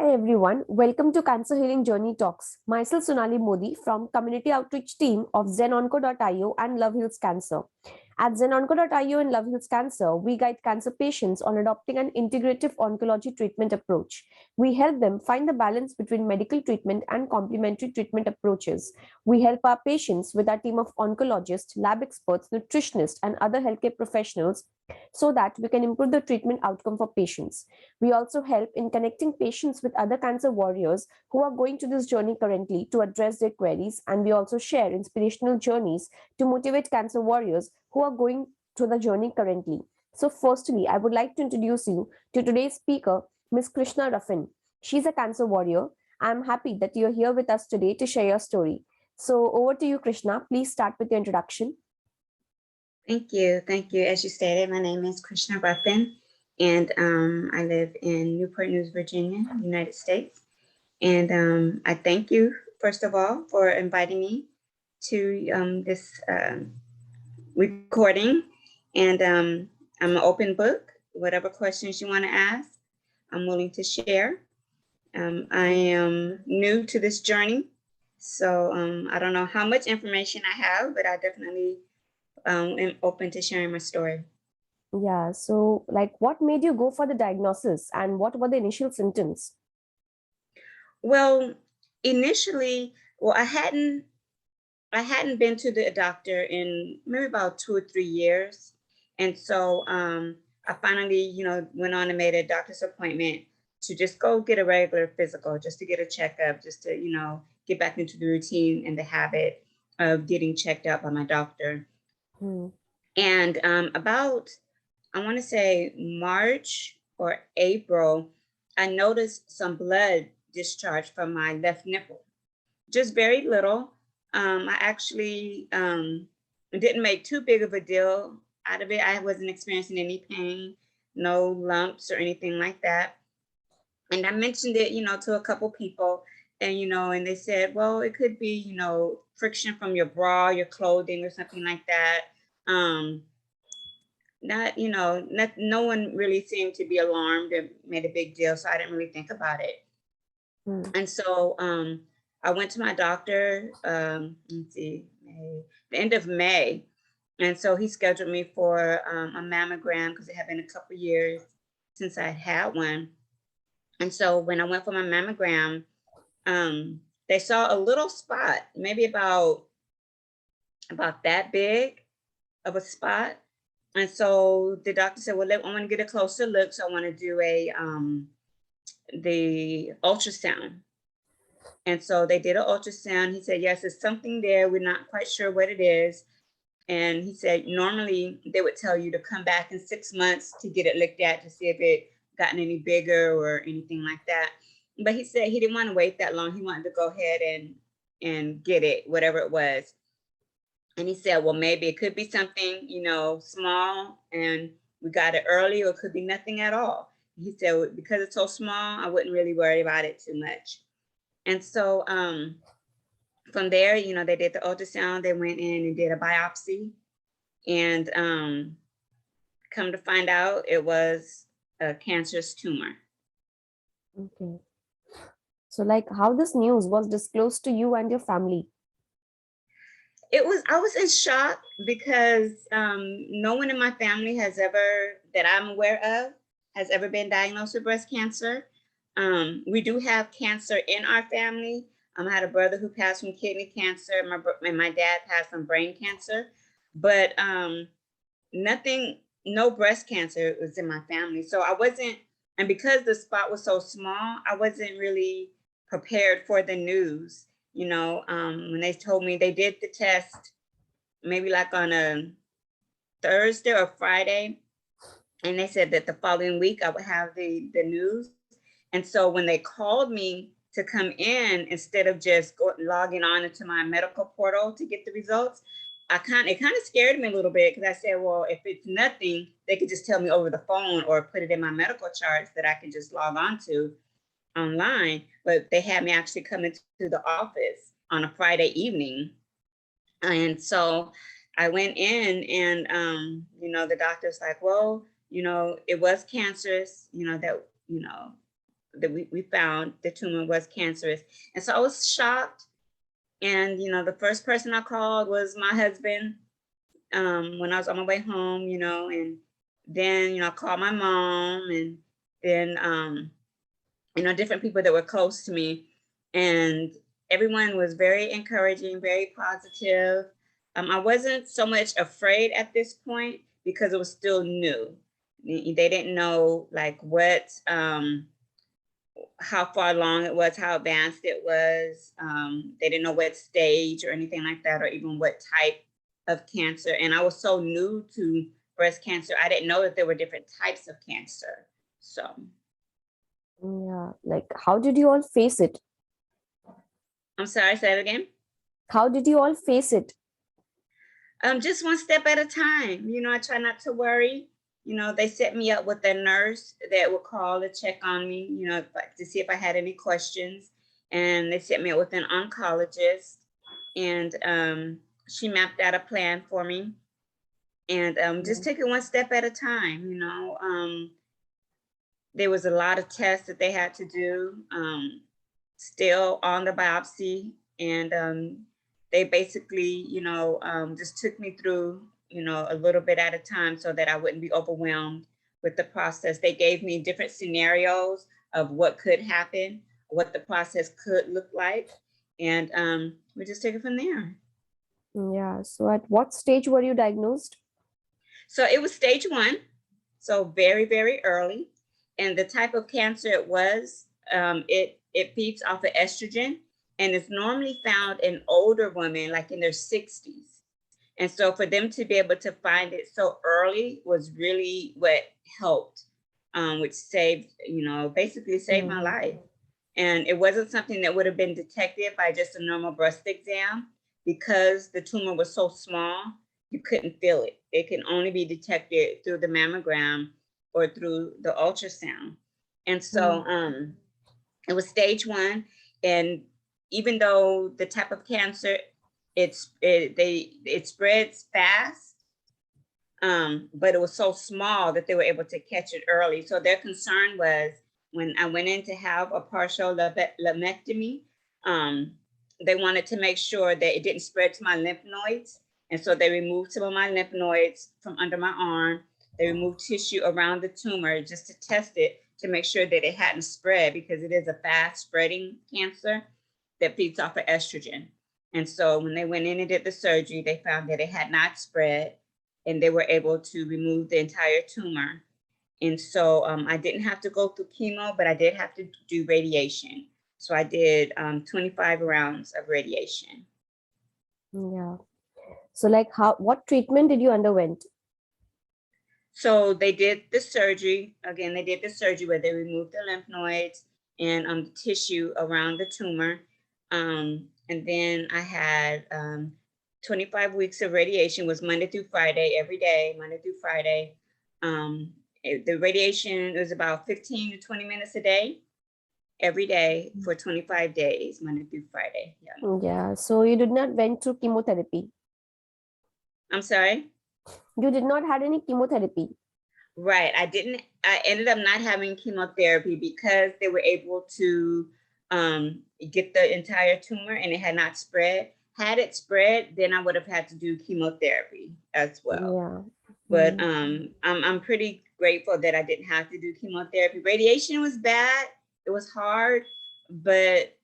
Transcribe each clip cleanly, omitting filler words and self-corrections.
Hi everyone, welcome to Cancer Healing Journey Talks. Myself Sonali Modi from Community Outreach Team of ZenOnco.io and Love Heals Cancer. At ZenOnco.io and Love Heals Cancer, we guide cancer patients on adopting an integrative oncology treatment approach. We help them find the balance between medical treatment and complementary treatment approaches. We help our patients with our team of oncologists, lab experts, nutritionists, and other healthcare professionals so that we can improve the treatment outcome for patients. We also help in connecting patients with other cancer warriors who are going to this journey currently to address their queries, and we also share inspirational journeys to motivate cancer warriors who are going through the journey currently. So firstly, I would like to introduce you to today's speaker, Ms. Krishna Ruffin. She's a cancer warrior. I'm happy that you're here with us today to share your story. So over to you, Krishna. Please start with your introduction. Thank you. Thank you. As you stated, my name is Krishna Ruffin, and I live in Newport News, Virginia, United States. And I thank you, first of all, for inviting me to this recording. And I'm an open book. Whatever questions you want to ask, I'm willing to share. I am new to this journey, so I don't know how much information I have, but I definitely am open to sharing my story. Yeah, so what made you go for the diagnosis and what were the initial symptoms? Well, initially, I hadn't been to the doctor in maybe about 2 or 3 years. And so I finally, went on and made a doctor's appointment to just go get a regular physical, just to get a checkup, just to, get back into the routine and the habit of getting checked out by my doctor. And about, I want to say March or April, I noticed some blood discharge from my left nipple, just very little. I actually didn't make too big of a deal out of it. I wasn't experiencing any pain, no lumps or anything like that. And I mentioned it, to a couple people, and and they said, well, it could be, friction from your bra, your clothing, or something like that. No one really seemed to be alarmed or made a big deal, so I didn't really think about it. And so I went to my doctor, the end of May. And so he scheduled me for a mammogram because it had been a couple years since I had one. And so when I went for my mammogram, they saw a little spot, maybe about that big of a spot. And so the doctor said, well, I want to get a closer look. So I want to do the ultrasound. And so they did an ultrasound. He said, yes, there's something there. We're not quite sure what it is. And he said, normally they would tell you to come back in 6 months to get it looked at to see if it gotten any bigger or anything like that. But he said he didn't want to wait that long. He wanted to go ahead and get it, whatever it was. And he said, well, maybe it could be something, small and we got it early, or it could be nothing at all. He said, because it's so small, I wouldn't really worry about it too much. And so from there, they did the ultrasound, they went in and did a biopsy, and come to find out it was a cancerous tumor. Okay. So how this news was disclosed to you and your family? I was in shock because no one in my family has ever, that I'm aware of, has ever been diagnosed with breast cancer. We do have cancer in our family. I had a brother who passed from kidney cancer, and my dad passed from brain cancer, but no breast cancer was in my family. So I wasn't, and because the spot was so small, I wasn't really prepared for the news. When they told me they did the test, maybe like on a Thursday or Friday, and they said that the following week I would have the news. And so when they called me to come in, instead of just logging on into my medical portal to get the results, it kind of scared me a little bit, because I said, well, if it's nothing, they could just tell me over the phone or put it in my medical charts that I can just log on to online. But they had me actually come into the office on a Friday evening. And so I went in, and the doctor's like, well, it was cancerous, that we found the tumor was cancerous. And so I was shocked. And, the first person I called was my husband when I was on my way home, and then, I called my mom, and then, different people that were close to me. And everyone was very encouraging, very positive. I wasn't so much afraid at this point because it was still new. They didn't know like how far along it was, how advanced it was. They didn't know what stage or anything like that, or even what type of cancer. And I was so new to breast cancer, I didn't know that there were different types of cancer. So, Yeah, like how did you all face it? I'm sorry, say it again. How did you all face it? Just one step at a time. I try not to worry. They set me up with a nurse that would call to check on me, to see if I had any questions. And they set me up with an oncologist, and she mapped out a plan for me. And just take it one step at a time. There was a lot of tests that they had to do, still on the biopsy. And they basically, just took me through, a little bit at a time so that I wouldn't be overwhelmed with the process. They gave me different scenarios of what could happen, what the process could look like. And we just take it from there. Yeah. So at what stage were you diagnosed? So it was stage 1. So very, very early. And the type of cancer it was, it feeds off of estrogen, and it's normally found in older women, like in their 60s. And so for them to be able to find it so early was really what helped, which saved, basically saved my life. And it wasn't something that would have been detected by just a normal breast exam, because the tumor was so small, you couldn't feel it. It can only be detected through the mammogram or through the ultrasound. And so it was stage 1. And even though the type of cancer, it spreads fast, but it was so small that they were able to catch it early. So their concern was, when I went in to have a partial lumpectomy, they wanted to make sure that it didn't spread to my lymph nodes. And so they removed some of my lymph nodes from under my arm. They removed tissue around the tumor just to test it, to make sure that it hadn't spread, because it is a fast spreading cancer that feeds off of estrogen. And so when they went in and did the surgery, they found that it had not spread, and they were able to remove the entire tumor. And so I didn't have to go through chemo, but I did have to do radiation. So I did 25 rounds of radiation. Yeah. So like what treatment did you underwent? So they did the surgery. Again, they did the surgery where they removed the lymph nodes and the tissue around the tumor. And then I had 25 weeks of radiation, was Monday through Friday, every day, Monday through Friday. The radiation was about 15 to 20 minutes a day, every day for 25 days, Monday through Friday. Yeah. Yeah. So you did not went through chemotherapy. I'm sorry? You did not had any chemotherapy. Right. I ended up not having chemotherapy because they were able to get the entire tumor and it had not spread. Had it spread, then I would have had to do chemotherapy as well. Yeah. But I'm pretty grateful that I didn't have to do chemotherapy. Radiation was bad. It was hard. But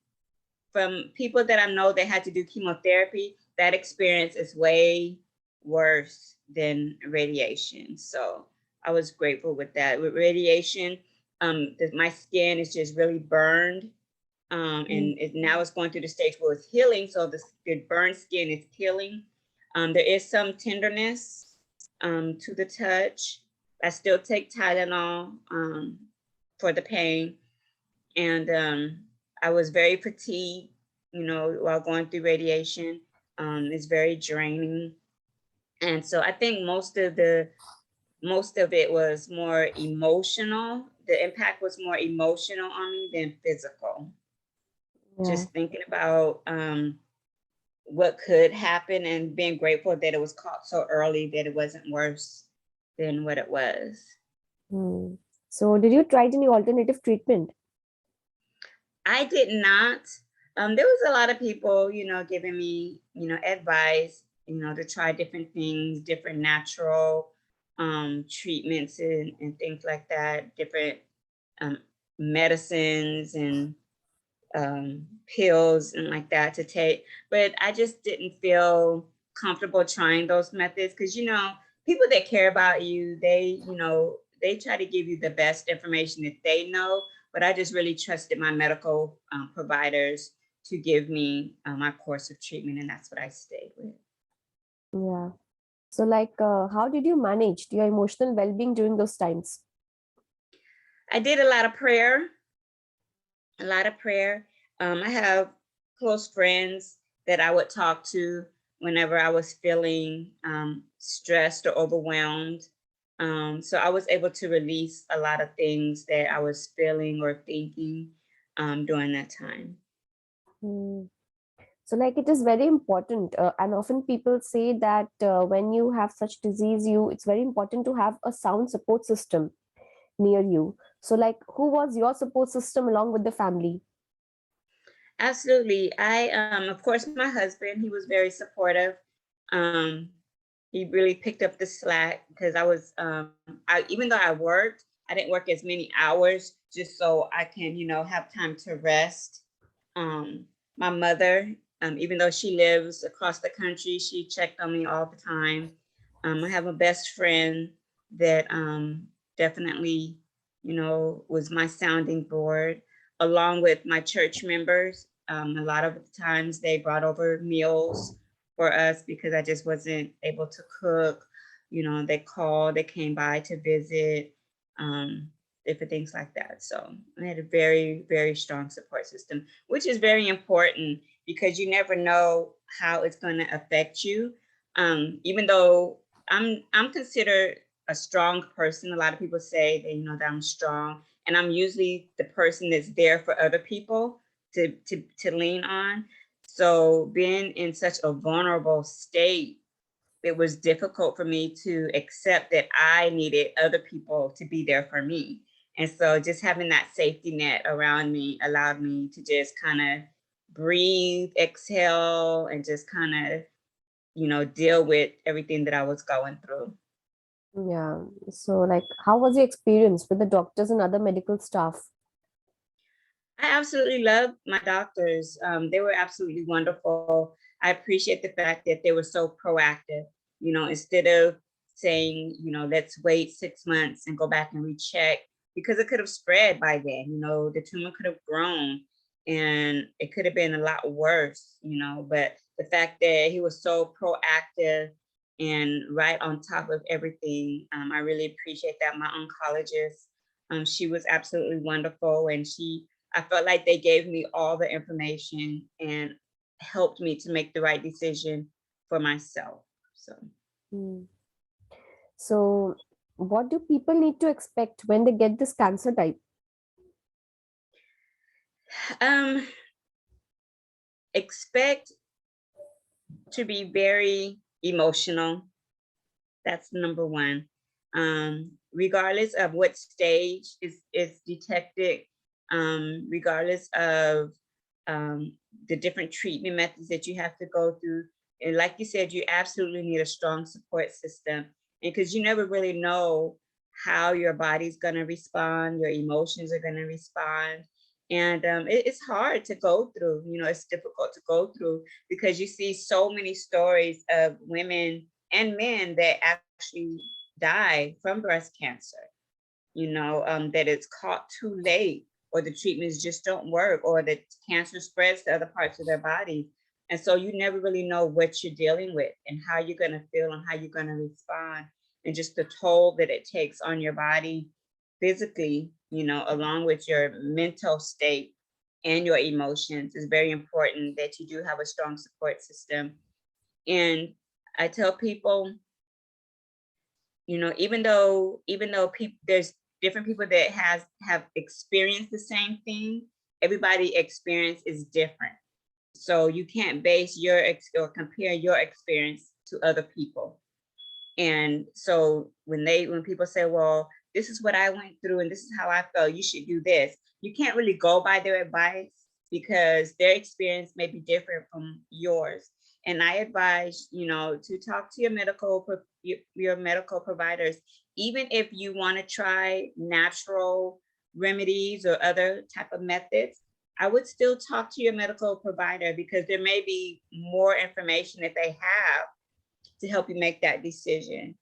from people that I know that had to do chemotherapy, that experience is way worse than radiation. So I was grateful with that. With radiation, my skin is just really burned. And now it's going through the stage where it's healing. So the burned skin is healing. There is some tenderness to the touch. I still take Tylenol for the pain. And I was very fatigued, while going through radiation. It's very draining. And so I think most of it was more emotional. The impact was more emotional on me than physical. Yeah. Just thinking about what could happen and being grateful that it was caught so early, that it wasn't worse than what it was. So did you try any alternative treatment? I did not. There was a lot of people, giving me, advice, to try different things, different natural treatments and things like that, different um, medicines and pills and like that to take. But I just didn't feel comfortable trying those methods because, people that care about you, they try to give you the best information that they know. But I just really trusted my medical providers to give me my course of treatment, and that's what I stayed with. Yeah. So, like, how did you manage your emotional well-being during those times? I did a lot of prayer, a lot of prayer. I have close friends that I would talk to whenever I was feeling stressed or overwhelmed. So I was able to release a lot of things that I was feeling or thinking during that time. Hmm. So, like, it is very important, and often people say that when you have such disease, it's very important to have a sound support system near you. So, like, who was your support system along with the family? Absolutely. Of course, my husband, he was very supportive. Um, he really picked up the slack because even though I worked, I didn't work as many hours just so I can, have time to rest. My mother, even though she lives across the country, she checked on me all the time. I have a best friend that definitely, was my sounding board, along with my church members. A lot of the times they brought over meals for us because I just wasn't able to cook. They called, they came by to visit, different things like that. So I had a very, very strong support system, which is very important because you never know how it's going to affect you. Even though I'm considered a strong person, a lot of people say that that I'm strong, and I'm usually the person that's there for other people to lean on. So being in such a vulnerable state, it was difficult for me to accept that I needed other people to be there for me. And so just having that safety net around me allowed me to just kind of breathe, exhale, and just kind of, deal with everything that I was going through. Yeah. So, like, how was your experience with the doctors and other medical staff? I absolutely love my doctors. They were absolutely wonderful. I appreciate the fact that they were so proactive. Instead of saying, let's wait 6 months and go back and recheck, because it could have spread by then. The tumor could have grown and it could have been a lot worse, but the fact that he was so proactive and right on top of everything, I really appreciate that. My oncologist, she was absolutely wonderful, and I felt like they gave me all the information and helped me to make the right decision for myself. So, Hmm. So, what do people need to expect when they get this cancer type? um, expect to be very emotional. That's number one. Regardless of what stage is detected, regardless of the different treatment methods that you have to go through. And like you said, you absolutely need a strong support system. And because you never really know how your body's going to respond, your emotions are going to respond. And it's hard to go through, it's difficult to go through because you see so many stories of women and men that actually die from breast cancer, that it's caught too late, or the treatments just don't work, or the cancer spreads to other parts of their body. And so you never really know what you're dealing with and how you're going to feel and how you're going to respond. And just the toll that it takes on your body physically, along with your mental state and your emotions, is very important that you do have a strong support system. And I tell people, even though people, there's different people that have experienced the same thing, everybody experience is different. So you can't base or compare your experience to other people. And so when people say, well, this is what I went through and this is how I felt. You should do this. You can't really go by their advice because their experience may be different from yours. And I advise, to talk to your medical providers, even if you want to try natural remedies or other type of methods. I would still talk to your medical provider because there may be more information that they have to help you make that decision.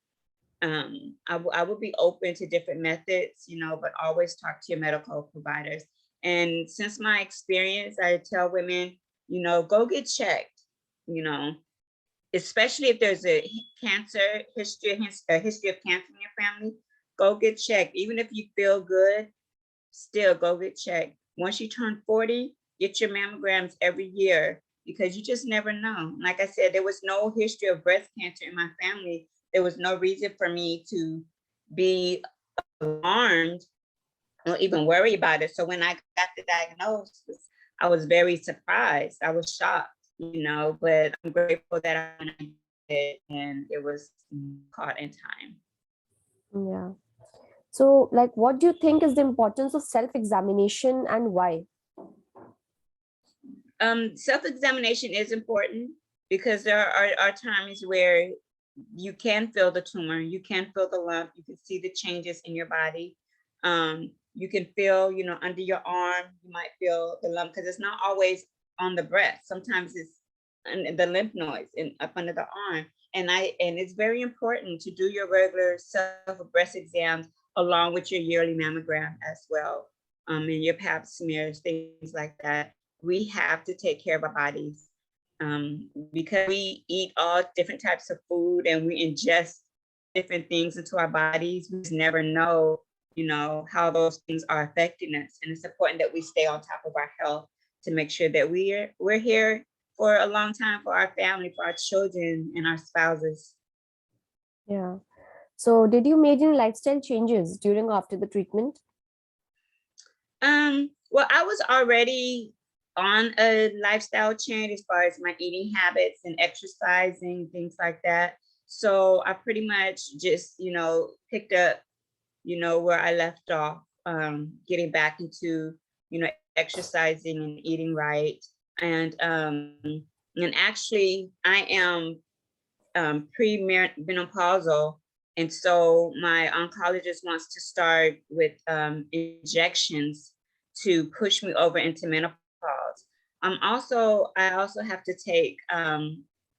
I would be open to different methods, but always talk to your medical providers. And since my experience, I tell women, go get checked, especially if there's a history of cancer in your family, go get checked. Even if you feel good, still go get checked. Once you turn 40, get your mammograms every year because you just never know. Like I said, there was no history of breast cancer in my family. There was no reason for me to be alarmed or even worry about it. So when I got the diagnosis, I was very surprised. I was shocked, but I'm grateful that I did it and it was caught in time. Yeah. So, like, what do you think is the importance of self-examination and why? Self-examination is important because there are times where you can feel the tumor, you can feel the lump, you can see the changes in your body. You can feel, under your arm, you might feel the lump because it's not always on the breast. Sometimes it's in the lymph nodes and up under the arm. And it's very important to do your regular breast exams along with your yearly mammogram as well, and your pap smears, things like that. We have to take care of our bodies because we eat all different types of food and we ingest different things into our bodies. We just never know, how those things are affecting us. And it's important that we stay on top of our health to make sure that we're here for a long time for our family, for our children and our spouses. Yeah. So did you make any lifestyle changes during or after the treatment? Well, I was already on a lifestyle change as far as my eating habits and exercising, things like that. So I pretty much just, picked up, where I left off, getting back into, exercising and eating right. And actually I am premenopausal. And so my oncologist wants to start with injections to push me over into menopause. I also have to take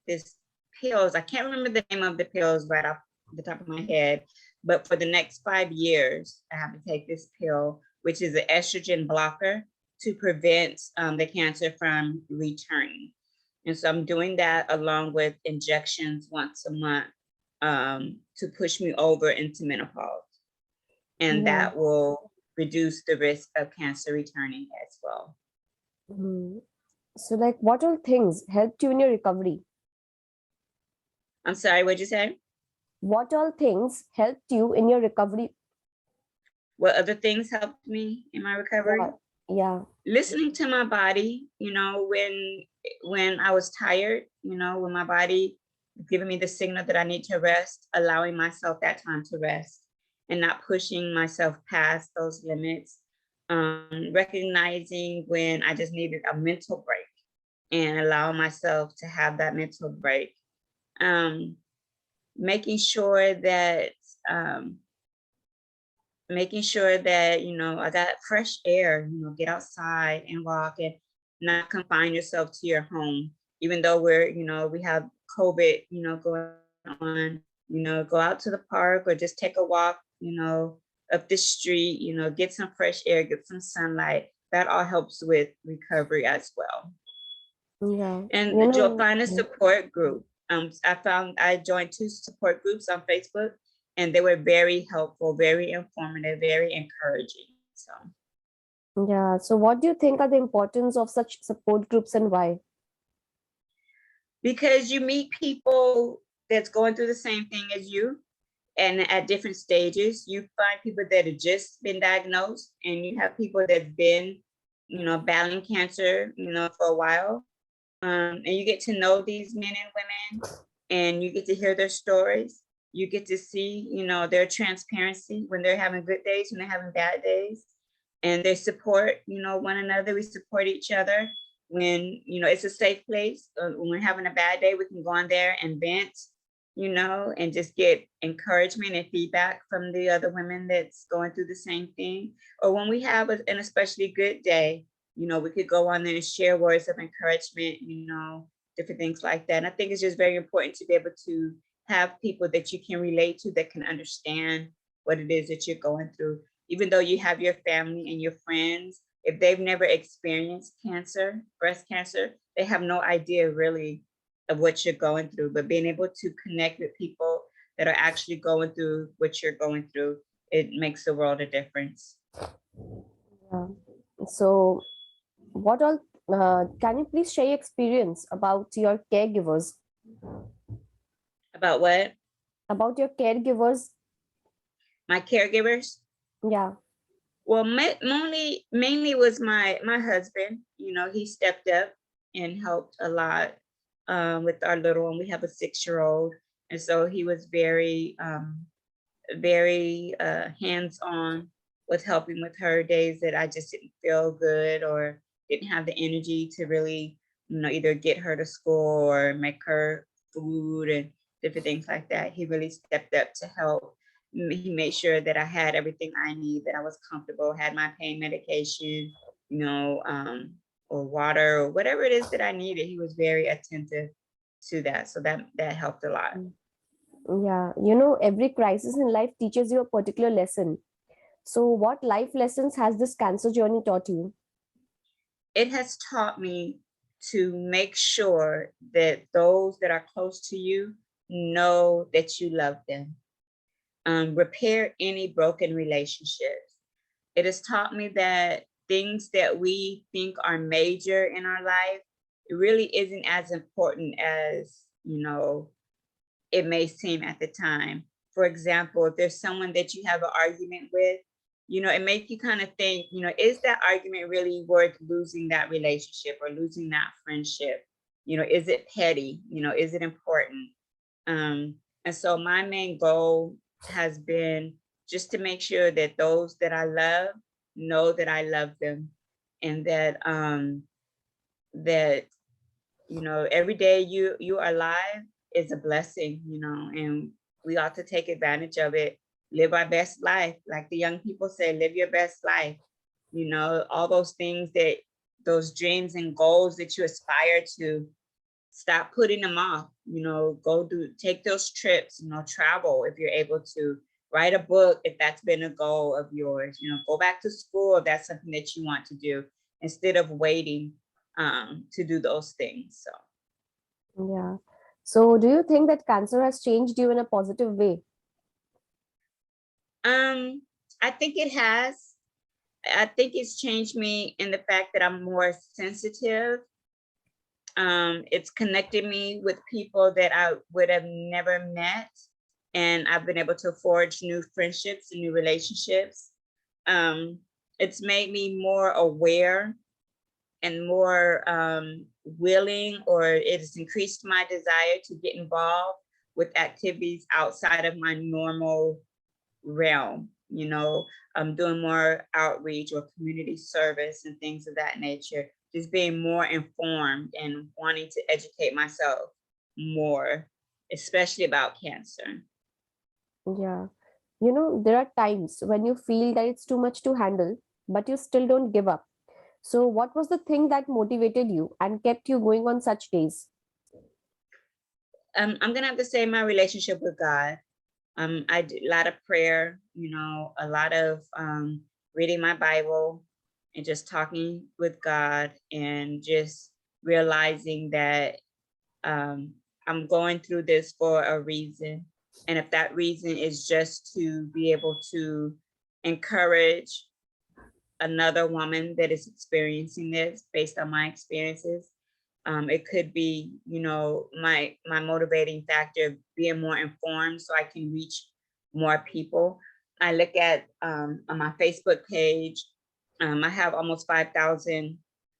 this pills. I can't remember the name of the pills right off the top of my head, but for the next 5 years, I have to take this pill, which is an estrogen blocker to prevent the cancer from returning. And so I'm doing that along with injections once a month to push me over into menopause. And that will reduce the risk of cancer returning as well. So, like, what all things helped you in your recovery? I'm sorry, what'd you say? What all things helped you in your recovery? What other things helped me in my recovery? Yeah. Listening to my body, when I was tired, when my body was giving me the signal that I need to rest, allowing myself that time to rest and not pushing myself past those limits. Recognizing when I just needed a mental break and allow myself to have that mental break. Making sure that I got fresh air, get outside and walk and not confine yourself to your home. Even though we have COVID, going on, go out to the park or just take a walk, up the street, get some fresh air, get some sunlight. That all helps with recovery as well. Yeah. And you'll find a support group. I joined 2 support groups on Facebook, and they were very helpful, very informative, very encouraging. So yeah. So what do you think are the importance of such support groups and why? Because you meet people that's going through the same thing as you, and at different stages. You find people that have just been diagnosed, and you have people that's been, battling cancer, for a while. And you get to know these men and women, and you get to hear their stories. you get to see, you know, their transparency when they're having good days, when they're having bad days, and they support, you know, one another. We support each other when, you know, it's a safe place. When we're having a bad day, we can go on there and vent, you know, and just get encouragement and feedback from the other women that's going through the same thing. Or when we have an especially good day, you know, we could go on there and share words of encouragement, you know, different things like that. And I think it's just very important to be able to have people that you can relate to, that can understand what it is that you're going through. Even though you have your family and your friends, if they've never experienced cancer, breast cancer, they have no idea really of what you're going through. But being able to connect with people that are actually going through what you're going through, it makes the world a difference. Yeah. So, what all can you please share your experience about your caregivers? About what? About your caregivers? My caregivers? Yeah. Well, mainly was my husband. You know, he stepped up and helped a lot with our little one. We have a 6-year-old, and so he was very hands-on with helping with her days that I just didn't feel good or didn't have the energy to really, you know, either get her to school or make her food and different things like that. He really stepped up to help. He made sure that I had everything I need, that I was comfortable, had my pain medication, you know, or water or whatever it is that I needed. He was very attentive to that. So that helped a lot. Yeah. You know, every crisis in life teaches you a particular lesson. So, what life lessons has this cancer journey taught you? It has taught me to make sure that those that are close to you know that you love them. Repair any broken relationships. It has taught me that things that we think are major in our life, it really isn't as important as, you know, it may seem at the time. For example, if there's someone that you have an argument with, you know, it makes you kind of think, you know, is that argument really worth losing that relationship or losing that friendship? You know, is it petty? You know, is it important? And so my main goal has been just to make sure that those that I love know that I love them, and that you know, every day you are alive is a blessing, you know, and we ought to take advantage of it, live our best life. Like the young people say, live your best life. You know, all those things that, those dreams and goals that you aspire to, stop putting them off, you know, take those trips, you know, travel if you're able to, write a book if that's been a goal of yours, you know, go back to school if that's something that you want to do, instead of waiting to do those things. So Yeah. So, do you think that cancer has changed you in a positive way? I think it has. I think it's changed me in the fact that I'm more sensitive. It's connected me with people that I would have never met, and I've been able to forge new friendships and new relationships. It's made me more aware and more willing, or it has increased my desire to get involved with activities outside of my normal realm. You know, I'm doing more outreach or community service and things of that nature, just being more informed and wanting to educate myself more, especially about cancer. Yeah. You know, there are times when you feel that it's too much to handle, but you still don't give up. So, what was the thing that motivated you and kept you going on such days? I'm gonna have to say my relationship with God. I did a lot of prayer, you know, a lot of reading my Bible and just talking with God, and just realizing that I'm going through this for a reason. And if that reason is just to be able to encourage another woman that is experiencing this based on my experiences, it could be, you know, my motivating factor being more informed so I can reach more people. I look at on my Facebook page, I have almost 5,000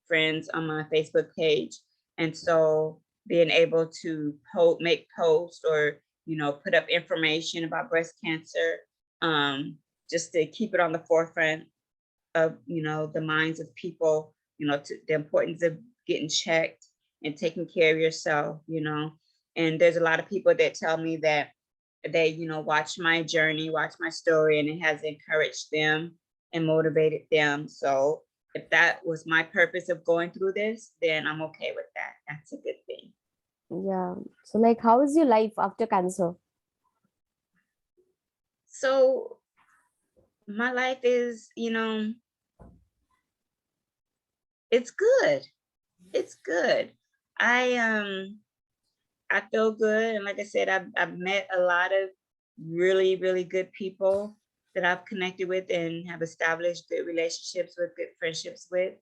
friends on my Facebook page. And so being able to make posts or put up information about breast cancer, just to keep it on the forefront of, the minds of people, to the importance of getting checked and taking care of yourself, and there's a lot of people that tell me that they, watch my journey, watch my story, and it has encouraged them and motivated them. So if that was my purpose of going through this, then I'm okay with that. That's a good thing. Yeah. So like, how is your life after cancer? So my life is, it's good. It's good. I feel good, and like I said, I've met a lot of really, really good people that I've connected with and have established good relationships with, good friendships with.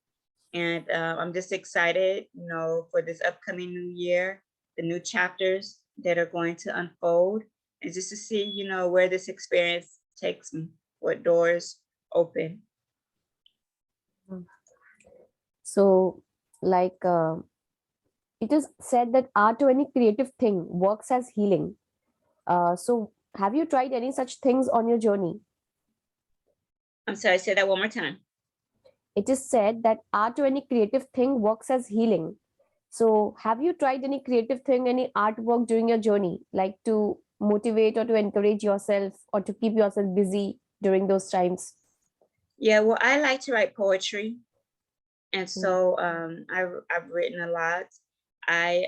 And I'm just excited, for this upcoming new year, the new chapters that are going to unfold, and just to see, where this experience takes me, what doors open. So like, it is said that art or any creative thing works as healing. So have you tried any such things on your journey? I'm sorry, say that one more time. It is said that art or any creative thing works as healing. So have you tried any creative thing, any artwork during your journey, like to motivate or to encourage yourself or to keep yourself busy during those times? Yeah, well, I like to write poetry. And so I've written a lot. I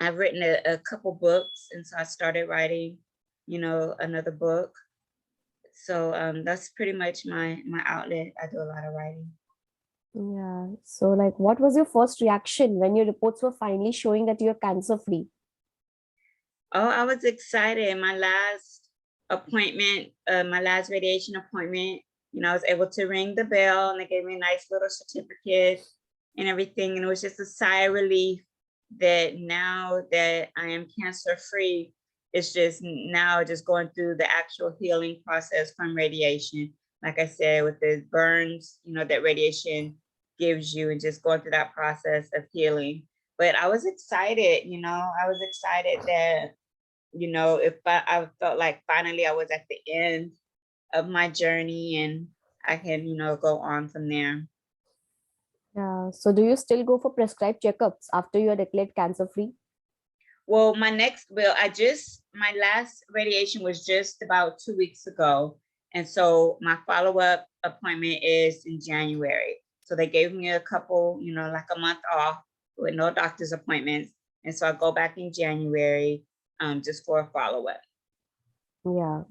I've written a couple books, and so I started writing, another book. So that's pretty much my outlet. I do a lot of writing. Yeah. So like, what was your first reaction when your reports were finally showing that you're cancer free? Oh, I was excited. My last appointment, my last radiation appointment, I was able to ring the bell, and they gave me a nice little certificate and everything. And it was just a sigh of relief that now that I am cancer free, it's just now just going through the actual healing process from radiation. Like I said, with the burns, that radiation gives you, and just going through that process of healing. But I was excited, I was excited that, if I felt like finally I was at the end of my journey, and I can, go on from there. Yeah. So do you still go for prescribed checkups after you are declared cancer free? Well, my last radiation was just about 2 weeks ago. And so my follow-up appointment is in January. So they gave me a couple, like a month off with no doctor's appointments. And so I go back in January, just for a follow-up. Yeah.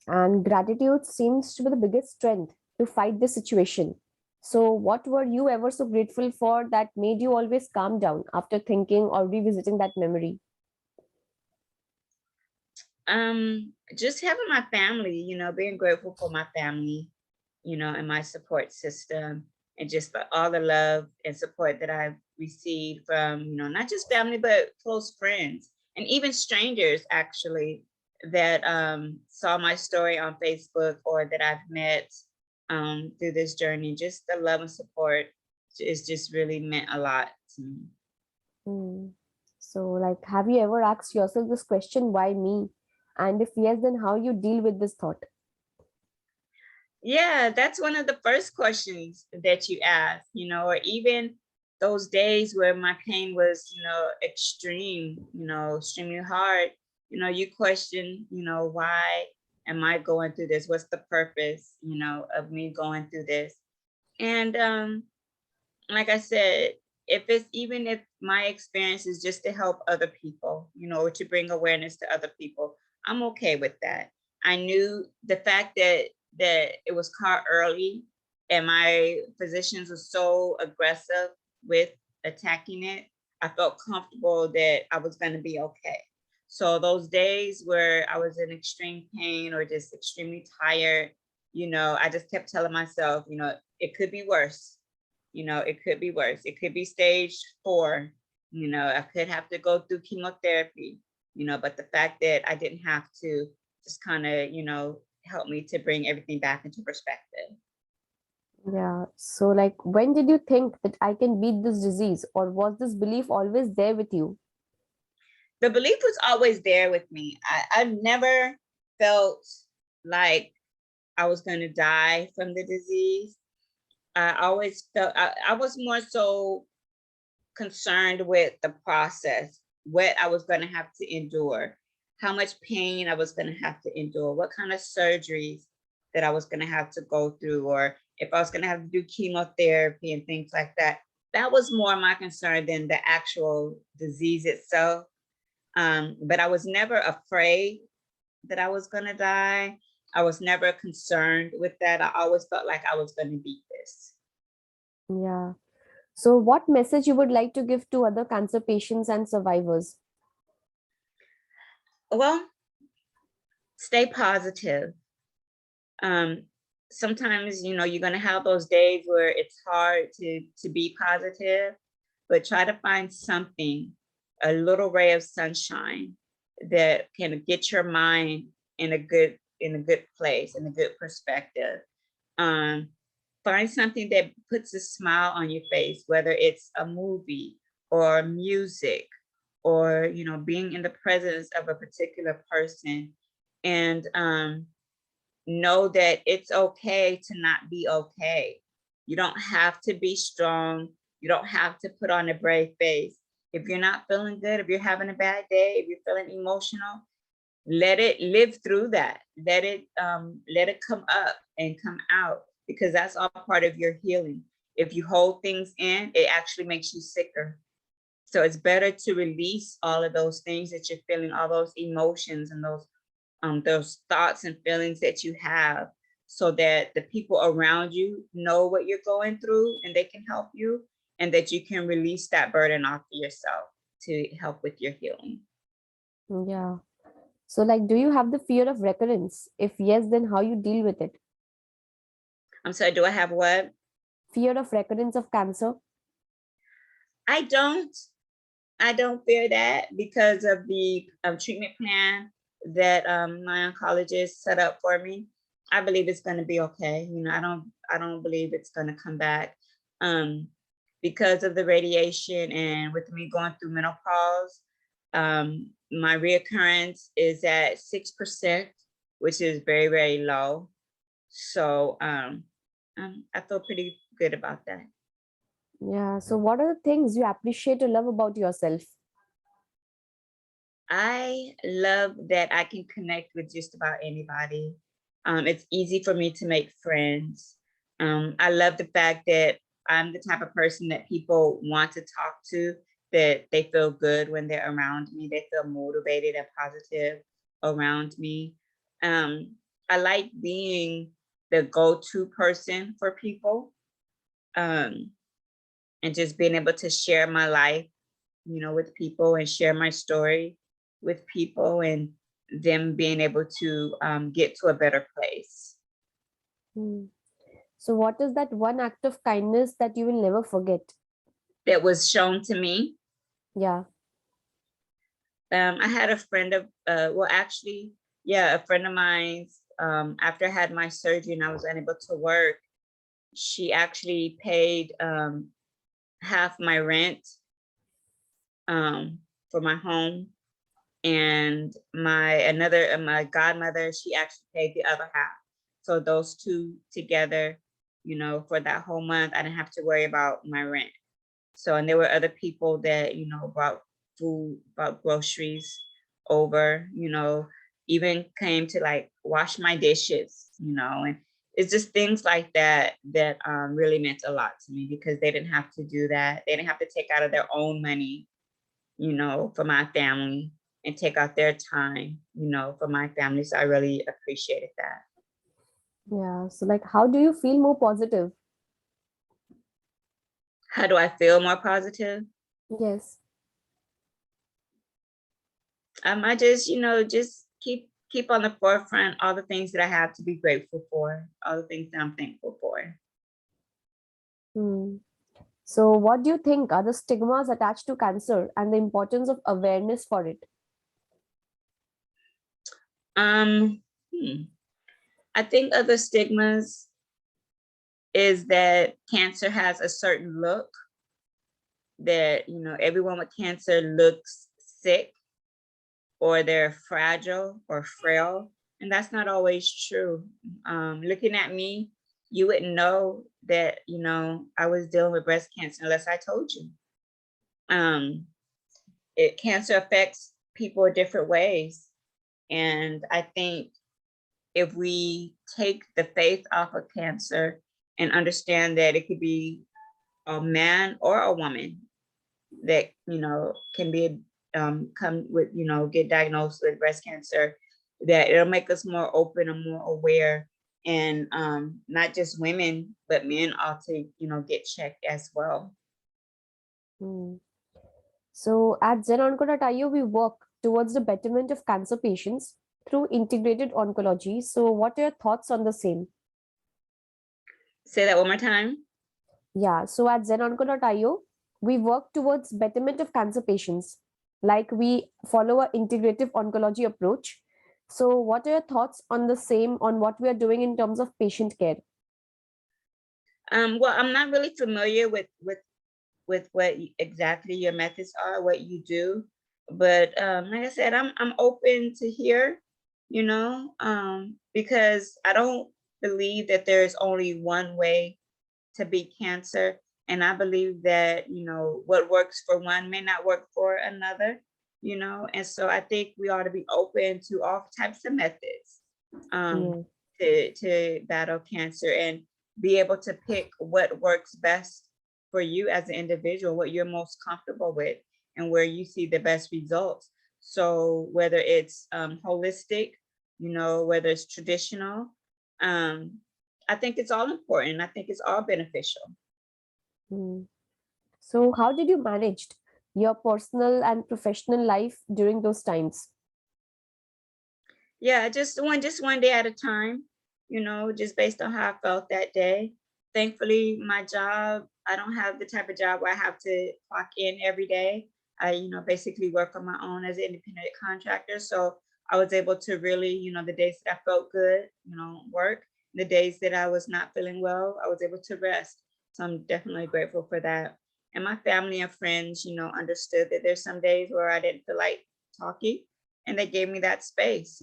And gratitude seems to be the biggest strength to fight this situation. So, what were you ever so grateful for that made you always calm down after thinking or revisiting that memory? Just having my family, being grateful for my family, and my support system, and just all the love and support that I've received from, not just family, but close friends and even strangers actually that saw my story on Facebook or that I've met through this journey. Just the love and support is just really meant a lot to me. Hmm. So, like, have you ever asked yourself this question, why me? And if yes, then how you deal with this thought? Yeah, that's one of the first questions that you ask, or even those days where my pain was, extreme, extremely hard, you question, why am I going through this? What's the purpose, of me going through this? And like I said, if my experience is just to help other people, or to bring awareness to other people, I'm okay with that. I knew the fact that it was caught early, and my physicians were so aggressive with attacking it, I felt comfortable that I was going to be okay. So those days where I was in extreme pain or just extremely tired, I just kept telling myself, it could be worse. It could be worse. It could be stage 4. I could have to go through chemotherapy, but the fact that I didn't have to just kind of, help me to bring everything back into perspective. Yeah. So, like, when did you think that I can beat this disease, or was this belief always there with you? the belief was always there with me. I never felt like I was going to die from the disease. I always felt I was more so concerned with the process, what I was going to have to endure, how much pain I was going to have to endure, what kind of surgeries that I was going to have to go through, or if I was going to have to do chemotherapy and things like that. That was more my concern than the actual disease itself. But I was never afraid that I was going to die. I was never concerned with that. I always felt like I was going to beat this. Yeah. So what message you would like to give to other cancer patients and survivors? Well, stay positive. Sometimes, you know, you're going to have those days where it's hard to be positive, but try to find something, a little ray of sunshine that can get your mind in a good place, in a good perspective. Find something that puts a smile on your face, whether it's a movie or music, or, you know, being in the presence of a particular person. And know that it's okay to not be okay. You don't have to be strong. You don't have to put on a brave face. If you're not feeling good, if you're having a bad day, if you're feeling emotional, let it live through that. Let it come up and come out, because that's all part of your healing. If you hold things in, it actually makes you sicker. So it's better to release all of those things that you're feeling, all those emotions and those thoughts and feelings that you have, so that the people around you know what you're going through and they can help you, and that you can release that burden off of yourself to help with your healing. Yeah. So like, do you have the fear of recurrence? If yes, then how you deal with it? I'm sorry, do I have what? Fear of recurrence of cancer? I don't. I don't fear that, because of the treatment plan that my oncologist set up for me. I believe it's going to be okay. You know, I don't believe it's going to come back, because of the radiation, and with me going through menopause. My recurrence is at 6%, which is very, very low. So I feel pretty good about that. Yeah. So what are the things you appreciate or love about yourself? I love that I can connect with just about anybody. It's easy for me to make friends. I love the fact that I'm the type of person that people want to talk to, that they feel good when they're around me. They feel motivated and positive around me. Um, I like being the go-to person for people, and just being able to share my life, you know, with people, and share my story with people, and them being able to get to a better place. Hmm. So what is that one act of kindness that you will never forget? That was shown to me. Yeah. I had a friend of, well, actually, yeah, a friend of mine, after I had my surgery and I was unable to work, she actually paid half my rent for my home. And my godmother, she actually paid the other half. So those two together, you know, for that whole month, I didn't have to worry about my rent. So, and there were other people that, you know, brought food, brought groceries over, you know, even came to like wash my dishes, you know, and it's just things like that that really meant a lot to me, because they didn't have to do that. They didn't have to take out of their own money, you know, for my family, and take out their time, you know, for my family. So I really appreciated that. Yeah. So like, how do you feel more positive? How do I feel more positive? Yes. I just, you know, just keep on the forefront all the things that I have to be grateful for, all the things that I'm thankful for. Hmm. So what do you think are the stigmas attached to cancer and the importance of awareness for it? Um, hmm. I think other stigmas is that cancer has a certain look, that, you know, everyone with cancer looks sick. or they're fragile or frail. And that's not always true. Looking at me, you wouldn't know that, I was dealing with breast cancer unless I told you. Cancer affects people in different ways. And I think if we take the faith off of cancer and understand that it could be a man or a woman that, can be come with, get diagnosed with breast cancer, that it'll make us more open and more aware. And not just women, but men ought to, get checked as well. Mm. So at ZenOnco.io, we work towards the betterment of cancer patients through integrated oncology. So what are your thoughts on the same? Say that one more time. Yeah, so at ZenOnco.io, we work towards betterment of cancer patients. Like we follow an integrative oncology approach. So what are your thoughts on the same, on what we are doing in terms of patient care? Well, I'm not really familiar with what exactly your methods are, what you do, but like I said, I'm open to hear, because I don't believe that there's only one way to beat cancer, and I believe that what works for one may not work for another, and so I think we ought to be open to all types of methods to battle cancer and be able to pick what works best for you as an individual, what you're most comfortable with, and where you see the best results. So whether it's holistic, whether it's traditional, I think it's all important. I think it's all beneficial. So how did you manage your personal and professional life during those times? Yeah, just one day at a time, just based on how I felt that day. Thankfully, my job, I don't have the type of job where I have to clock in every day. I, basically work on my own as an independent contractor. So I was able to really, the days that I felt good, work. The days that I was not feeling well, I was able to rest. So I'm definitely grateful for that. And my family and friends, understood that there's some days where I didn't feel like talking, and they gave me that space.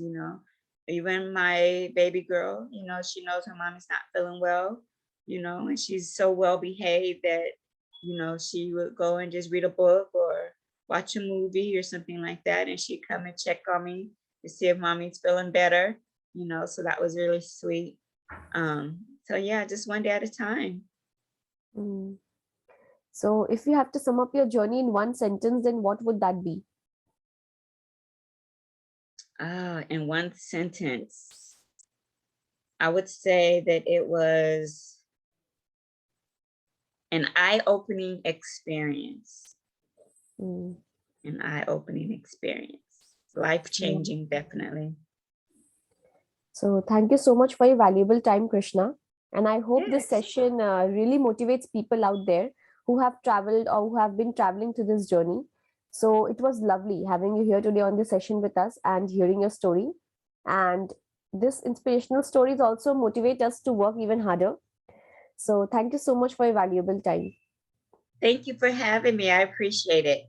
Even my baby girl, she knows her mommy's not feeling well, and she's so well behaved that, she would go and just read a book or watch a movie or something like that, and she'd come and check on me to see if mommy's feeling better, so that was really sweet. So yeah, just one day at a time. So if you have to sum up your journey in one sentence, then what would that be? In one sentence, I would say that it was an eye-opening experience. An eye-opening experience. Life-changing, definitely. So thank you so much for your valuable time, Krishna. And I hope this session really motivates people out there who have traveled or who have been traveling to this journey. So it was lovely having you here today on this session with us and hearing your story. And this inspirational stories also motivate us to work even harder. So thank you so much for your valuable time. Thank you for having me. I appreciate it.